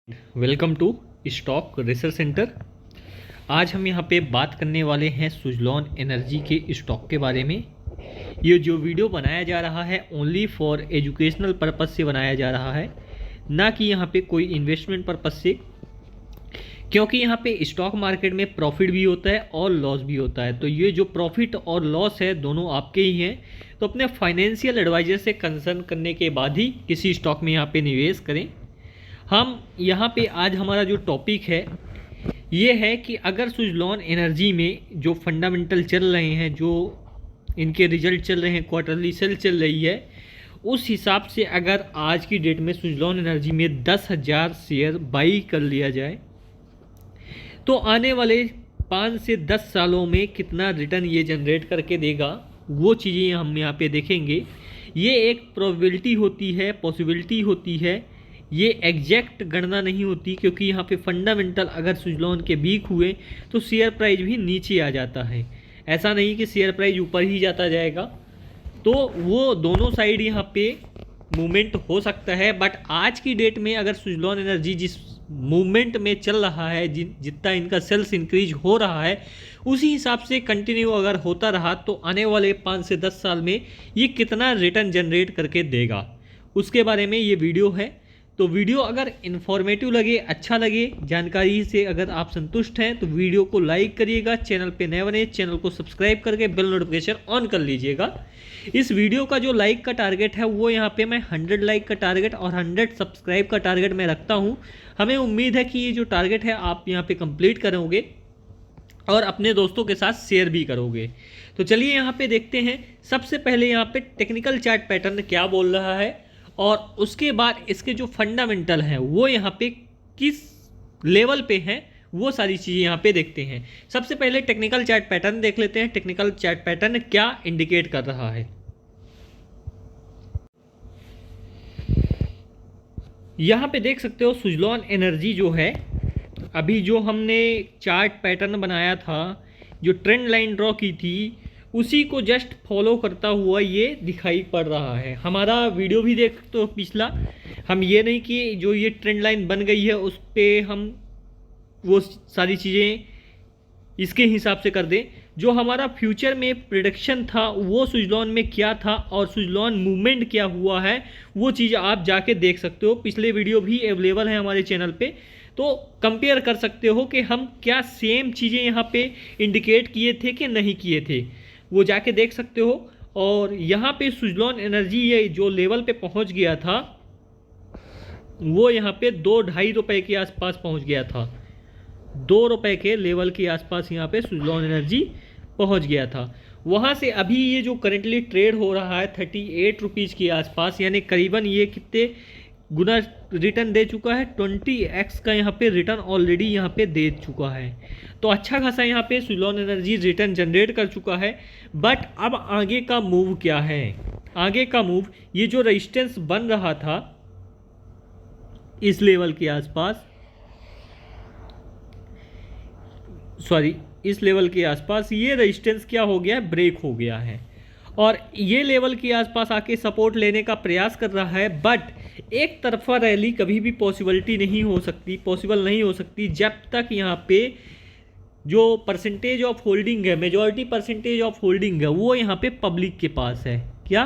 Welcome to stock research centre. आज हम यहाँ पे बात करने वाले हैं सुजलॉन एनर्जी के स्टॉक के बारे में। ये जो वीडियो बनाया जा रहा है ओनली फॉर एजुकेशनल पर्पस से बनाया जा रहा है, ना कि यहाँ पे कोई इन्वेस्टमेंट पर्पस से, क्योंकि यहाँ पे स्टॉक मार्केट में प्रॉफिट भी होता है और लॉस भी होता है। तो ये जो प्रॉफिट और लॉस है दोनों आपके ही हैं, तो अपने फाइनेंशियल एडवाइजर से कंसर्न करने के बाद ही किसी स्टॉक में यहाँ पे निवेश करें। हम यहाँ पे आज हमारा जो टॉपिक है ये है कि अगर सुजलॉन एनर्जी में जो फंडामेंटल चल रहे हैं, जो इनके रिजल्ट चल रहे हैं, क्वार्टरली सेल चल रही है, उस हिसाब से अगर आज की डेट में सुजलॉन एनर्जी में 10,000 शेयर बाई कर लिया जाए तो आने वाले 5 से 10 सालों में कितना रिटर्न ये जनरेट करके देगा, वो चीज़ें हम यहाँ पे देखेंगे। ये एक प्रोबेबिलिटी होती है, पॉसिबिलिटी होती है, ये एग्जैक्ट गणना नहीं होती, क्योंकि यहाँ पे फंडामेंटल अगर सुजलॉन के वीक हुए तो शेयर प्राइस भी नीचे आ जाता है। ऐसा नहीं कि शेयर प्राइस ऊपर ही जाता जाएगा, तो वो दोनों साइड यहाँ पे मूवमेंट हो सकता है। बट आज की डेट में अगर सुजलॉन एनर्जी जिस मूवमेंट में चल रहा है, जितना इनका सेल्स इंक्रीज हो रहा है, उसी हिसाब से कंटिन्यू अगर होता रहा तो आने वाले 5 से 10 साल में ये कितना रिटर्न जनरेट करके देगा, उसके बारे में ये वीडियो है। तो वीडियो अगर इन्फॉर्मेटिव लगे, अच्छा लगे, जानकारी से अगर आप संतुष्ट हैं तो वीडियो को लाइक करिएगा। चैनल पे नए बने चैनल को सब्सक्राइब करके बेल नोटिफिकेशन ऑन कर लीजिएगा। इस वीडियो का जो लाइक का टारगेट है वो यहाँ पे मैं 100 लाइक का टारगेट और 100 सब्सक्राइब का टारगेट मैं रखता हूँ। हमें उम्मीद है कि ये जो टारगेट है आप यहाँ पे कंप्लीट करोगे और अपने दोस्तों के साथ शेयर भी करोगे। तो चलिए यहाँ पे देखते हैं। सबसे पहले यहाँ पे टेक्निकल चार्ट पैटर्न क्या बोल रहा है और उसके बाद इसके जो फंडामेंटल हैं वो यहाँ पे किस लेवल पे हैं, वो सारी चीज़ें यहाँ पे देखते हैं। सबसे पहले टेक्निकल चार्ट पैटर्न देख लेते हैं। टेक्निकल चार्ट पैटर्न क्या इंडिकेट कर रहा है, यहाँ पे देख सकते हो। सुजलॉन एनर्जी जो है, अभी जो हमने चार्ट पैटर्न बनाया था, जो ट्रेंड लाइन ड्रॉ की थी, उसी को जस्ट फॉलो करता हुआ ये दिखाई पड़ रहा है। हमारा वीडियो भी देख तो पिछला, हम ये नहीं कि जो ये ट्रेंड लाइन बन गई है उस पर हम वो सारी चीज़ें इसके हिसाब से कर दें। जो हमारा फ्यूचर में प्रिडिक्शन था वो सुजलॉन में क्या था और सुजलॉन मूवमेंट क्या हुआ है, वो चीज़ आप जाके देख सकते हो। पिछले वीडियो भी अवेलेबल है हमारे चैनल पे, तो कंपेयर कर सकते हो कि हम क्या सेम चीज़ें यहाँ पे इंडिकेट किए थे कि नहीं किए थे, वो जाके देख सकते हो। और यहाँ पे सुजलॉन एनर्जी ये जो लेवल पे पहुँच गया था वो यहाँ पे 2-2.5 रुपये के आसपास पहुँच गया था। 2 रुपये के लेवल के आसपास यहाँ पे सुजलॉन एनर्जी पहुँच गया था। वहाँ से अभी ये जो करेंटली ट्रेड हो रहा है 38 रुपीज़ के आसपास, यानी करीबन ये कितने गुना रिटर्न दे चुका है, 20x का यहाँ पे रिटर्न ऑलरेडी यहाँ पे दे चुका है। तो अच्छा खासा यहाँ पे सुजलॉन एनर्जी रिटर्न जनरेट कर चुका है। बट अब आगे का मूव क्या है, आगे का मूव, ये जो रेजिस्टेंस बन रहा था इस लेवल के आसपास, सॉरी इस लेवल के आसपास, ये रेजिस्टेंस क्या हो गया है, ब्रेक हो गया है और ये लेवल के आसपास आके सपोर्ट लेने का प्रयास कर रहा है। बट एक तरफा रैली कभी भी पॉसिबल नहीं हो सकती जब तक यहाँ पे जो परसेंटेज ऑफ होल्डिंग है, मेजॉरिटी परसेंटेज ऑफ होल्डिंग है, वो यहाँ पे पब्लिक के पास है। क्या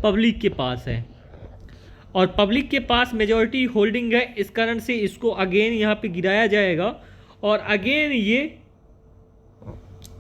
पब्लिक के पास है, और पब्लिक के पास मेजॉरिटी होल्डिंग है, इस कारण से इसको अगेन यहाँ पे गिराया जाएगा और अगेन ये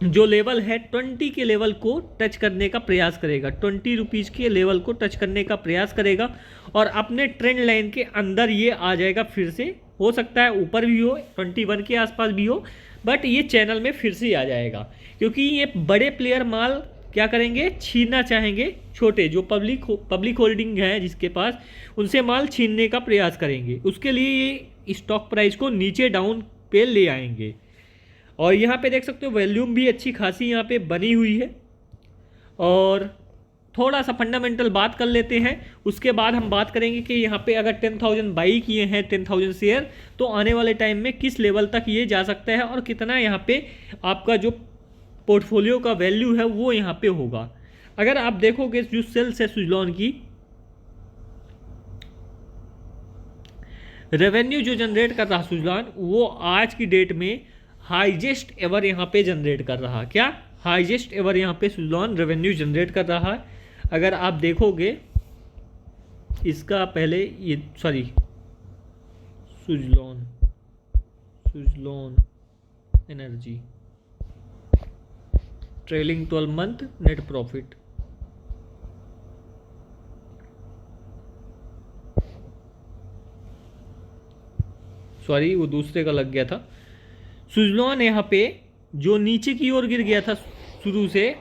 जो लेवल है 20 के लेवल को टच करने का प्रयास करेगा, 20 रुपीज़ के लेवल को टच करने का प्रयास करेगा और अपने ट्रेंड लाइन के अंदर ये आ जाएगा। फिर से हो सकता है ऊपर भी हो, 21 के आसपास भी हो, बट ये चैनल में फिर से आ जाएगा, क्योंकि ये बड़े प्लेयर माल क्या करेंगे, छीनना चाहेंगे। छोटे जो पब्लिक होल्डिंग है जिसके पास, उनसे माल छीनने का प्रयास करेंगे। उसके लिए ये स्टॉक प्राइस को नीचे डाउन पे ले आएंगे। और यहाँ पे देख सकते हो वॉल्यूम भी अच्छी खासी यहाँ पे बनी हुई है। और थोड़ा सा फंडामेंटल बात कर लेते हैं, उसके बाद हम बात करेंगे कि यहाँ पे अगर 10,000 बाई किए हैं 10,000 शेयर, तो आने वाले टाइम में किस लेवल तक ये जा सकता है और कितना यहाँ पे आपका जो पोर्टफोलियो का वैल्यू है वो यहाँ पे होगा। अगर आप देखोगे जो सेल्स है सुजलॉन की, रेवेन्यू जो जनरेट कर रहा सुजलॉन, वो आज की डेट में हाईएस्ट एवर यहाँ पे जनरेट कर रहा। क्या हाईएस्ट एवर यहाँ पे सुजलॉन रेवेन्यू जनरेट कर रहा है। अगर आप देखोगे इसका पहले ये Suzlon energy trailing 12 month net profit, वो दूसरे का लग गया था। सुजलॉन यहाँ पे जो नीचे की ओर गिर गया था शुरू से,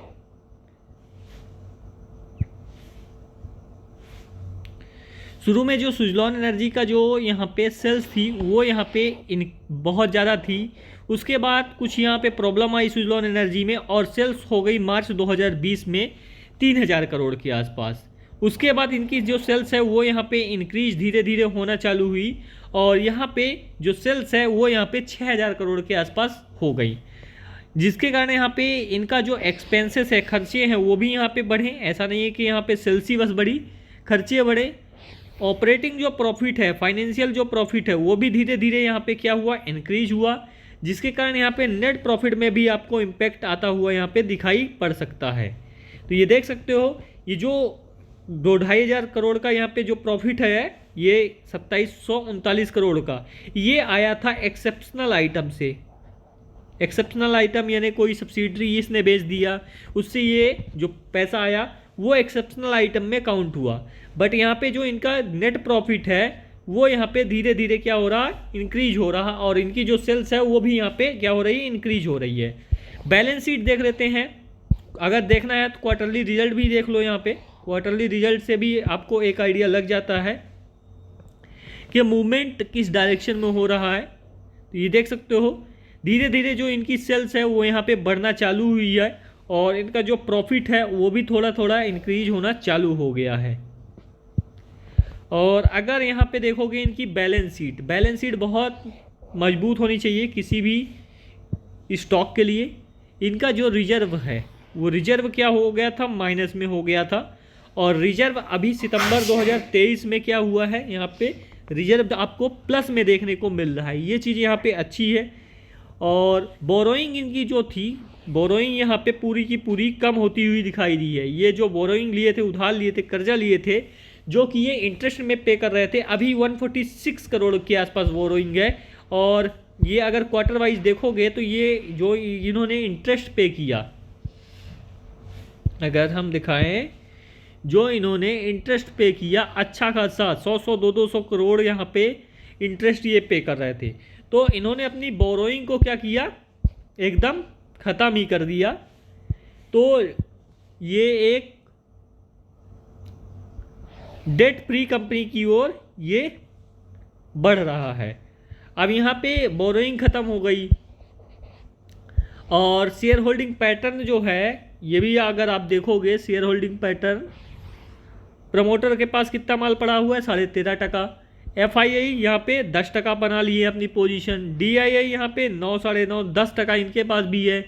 शुरू में जो सुजलॉन एनर्जी का जो यहाँ पे सेल्स थी वो यहाँ पे बहुत ज़्यादा थी। उसके बाद कुछ यहाँ पे प्रॉब्लम आई सुजलॉन एनर्जी में और सेल्स हो गई मार्च 2020 में 3000 करोड़ के आसपास। उसके बाद इनकी जो सेल्स है वो यहाँ पे इंक्रीज धीरे धीरे होना चालू हुई और यहाँ पे जो सेल्स है वो यहाँ पे 6000 करोड़ के आसपास हो गई, जिसके कारण यहाँ पे इनका जो एक्सपेंसेस है, खर्चे हैं, वो भी यहाँ पे बढ़े। ऐसा नहीं है कि यहाँ पे सेल्स ही बस बढ़ी, खर्चे बढ़े। ऑपरेटिंग जो प्रॉफिट है, फाइनेंशियल जो प्रॉफिट है, वो भी धीरे धीरे यहाँ पे क्या हुआ, इंक्रीज हुआ, जिसके कारण यहाँ पे नेट प्रॉफिट में भी आपको इम्पैक्ट आता हुआ यहाँ पे दिखाई पड़ सकता है। तो ये देख सकते हो, ये जो 2-2.5 करोड़ का यहाँ पे जो प्रॉफिट है, ये 2739 करोड़ का, ये आया था एक्सेप्शनल आइटम से। एक्सेप्शनल आइटम यानी कोई सब्सिडरी इसने बेच दिया, उससे ये जो पैसा आया वो एक्सेप्शनल आइटम में काउंट हुआ। बट यहाँ पे जो इनका नेट प्रॉफिट है वो यहाँ पे धीरे धीरे क्या हो रहा है, इंक्रीज हो रहा, और इनकी जो सेल्स है वो भी यहाँ पे क्या हो रही है, इंक्रीज हो रही है। बैलेंस शीट देख लेते हैं। अगर देखना है तो क्वार्टरली रिजल्ट भी देख लो। यहाँ पे क्वार्टरली रिजल्ट से भी आपको एक आइडिया लग जाता है कि मूवमेंट किस डायरेक्शन में हो रहा है। तो ये देख सकते हो, धीरे धीरे जो इनकी सेल्स है वो यहाँ पे बढ़ना चालू हुई है और इनका जो प्रॉफिट है वो भी थोड़ा थोड़ा इंक्रीज होना चालू हो गया है। और अगर यहाँ पे देखोगे इनकी बैलेंस शीट बहुत मजबूत होनी चाहिए किसी भी स्टॉक के लिए। इनका जो रिजर्व है वो रिजर्व क्या हो गया था, माइनस में हो गया था, और रिजर्व अभी सितंबर 2023 में क्या हुआ है, यहाँ पे रिजर्व आपको प्लस में देखने को मिल रहा है। ये चीज़ यहाँ पे अच्छी है। और बोरोइंग इनकी जो थी, बोरोइंग यहाँ पे पूरी की पूरी कम होती हुई दिखाई दी है। ये जो बोरोइंग लिए थे, उधार लिए थे, कर्जा लिए थे, जो कि ये इंटरेस्ट में पे कर रहे थे, अभी 146 करोड़ के आसपास बोरोइंग है। और ये अगर क्वार्टर वाइज देखोगे तो ये जो इन्होंने इंटरेस्ट पे किया, अगर हम दिखाएं, जो इन्होंने इंटरेस्ट पे किया अच्छा खासा 100 200 करोड़ यहाँ पे इंटरेस्ट ये पे कर रहे थे। तो इन्होंने अपनी बोरोइंग को क्या किया, एकदम ख़त्म ही कर दिया। तो ये एक डेट फ्री कंपनी की ओर ये बढ़ रहा है। अब यहाँ पे बोरोइंग ख़त्म हो गई और शेयर होल्डिंग पैटर्न जो है, ये भी अगर आप देखोगे शेयर होल्डिंग पैटर्न, प्रमोटर के पास कितना माल पड़ा हुआ है, 13.5%। FII यहाँ पे 10% बना लिए अपनी पोजीशन। DII यहाँ पे 9, 9.5, 10% इनके पास भी है।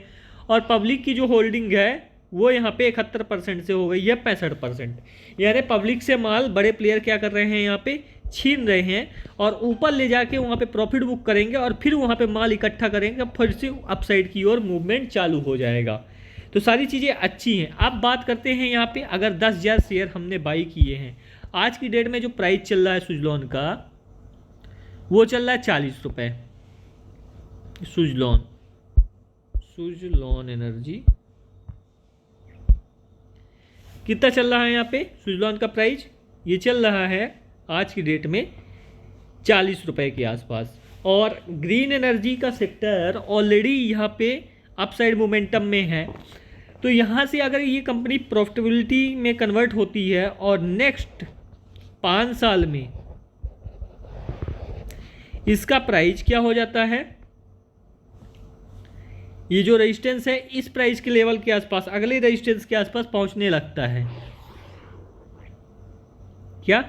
और पब्लिक की जो होल्डिंग है वो यहाँ पे 71% से हो गई है 65%। यानी पब्लिक से माल बड़े प्लेयर क्या कर रहे हैं, यहाँ पे छीन रहे हैं और ऊपर ले जाके वहाँ पे प्रॉफिट बुक करेंगे और फिर वहाँ पे माल इकट्ठा करेंगे, फिर से अपसाइड की ओर मूवमेंट चालू हो जाएगा। तो सारी चीज़ें अच्छी हैं। अब बात करते हैं यहाँ पे, अगर 10,000 शेयर हमने बाई किए हैं, आज की डेट में जो प्राइस चल रहा है सुजलॉन का, वो चल रहा है 40 रुपये। सुजलॉन एनर्जी कितना चल रहा है यहाँ पे सुजलॉन का प्राइस, ये चल रहा है आज की डेट में 40 रुपये के आसपास। और ग्रीन एनर्जी का सेक्टर ऑलरेडी यहाँ पे अपसाइड मोमेंटम में है। तो यहाँ से अगर ये कंपनी प्रॉफिटेबिलिटी में कन्वर्ट होती है और नेक्स्ट 5 साल में इसका प्राइस क्या हो जाता है, ये जो रेजिस्टेंस है इस प्राइस के लेवल के आसपास, अगले रेजिस्टेंस के आसपास पहुंचने लगता है, क्या,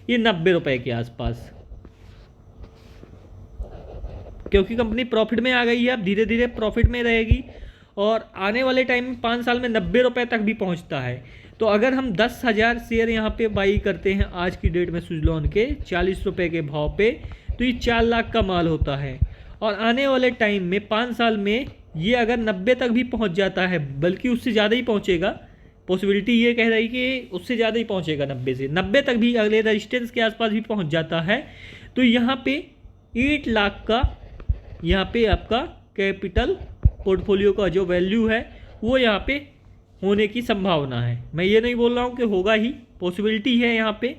ये 90 रुपये के आसपास, क्योंकि कंपनी प्रॉफिट में आ गई है, अब धीरे धीरे प्रॉफिट में रहेगी और आने वाले टाइम में 5 साल में 90 रुपये तक भी पहुंचता है। तो अगर हम 10,000 शेयर यहाँ पे बाई करते हैं आज की डेट में सुजलॉन के 40 रुपये के भाव पे, तो ये 4 लाख का माल होता है। और आने वाले टाइम में 5 साल में ये अगर 90 तक भी पहुँच जाता है, बल्कि उससे ज़्यादा ही पहुँचेगा, पॉसिबिलिटी ये कह रही कि उससे ज़्यादा ही पहुँचेगा, 90 तक भी अगले रेजिस्टेंस के आसपास भी पहुँच जाता है, तो यहाँ पे 8 लाख का यहाँ पे आपका कैपिटल पोर्टफोलियो का जो वैल्यू है वो यहाँ पे होने की संभावना है। मैं ये नहीं बोल रहा हूँ कि होगा ही, पॉसिबिलिटी है यहाँ पे।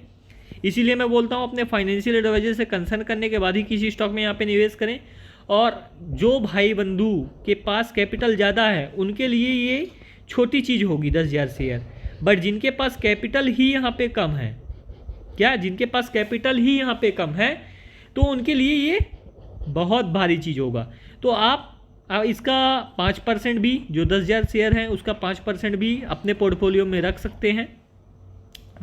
इसीलिए मैं बोलता हूँ अपने फाइनेंशियल एडवाइजर से कंसल्ट करने के बाद ही किसी स्टॉक में यहाँ पे निवेश करें। और जो भाई बंधु के पास कैपिटल ज़्यादा है उनके लिए ये छोटी चीज़ होगी 10,000 शेयर, बट जिनके पास कैपिटल ही यहाँ पे कम है, जिनके पास कैपिटल ही यहाँ पे कम है, तो उनके लिए ये बहुत भारी चीज़ होगा। तो आप इसका 5% भी, जो 10,000 शेयर हैं उसका 5% भी अपने पोर्टफोलियो में रख सकते हैं।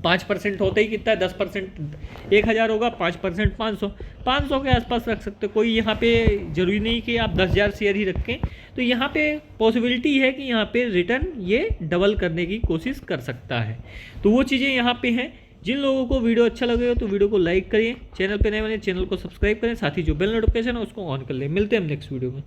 5% होते ही कितना है, 10% 1,000 होगा, 5% 500 के आसपास रख सकते हो। कोई यहाँ पे ज़रूरी नहीं कि आप 10,000 शेयर ही रखें। तो यहाँ पे पॉसिबिलिटी है कि यहाँ पे रिटर्न ये डबल करने की कोशिश कर सकता है। तो वो चीज़ें यहाँ पे हैं। जिन लोगों को वीडियो अच्छा लगे तो वीडियो को लाइक करिए, चैनल पे नए बने चैनल को सब्सक्राइब करें, साथ ही जो बेल नोटिफिकेशन है उसको ऑन कर लें। मिलते हैं हम नेक्स्ट वीडियो में।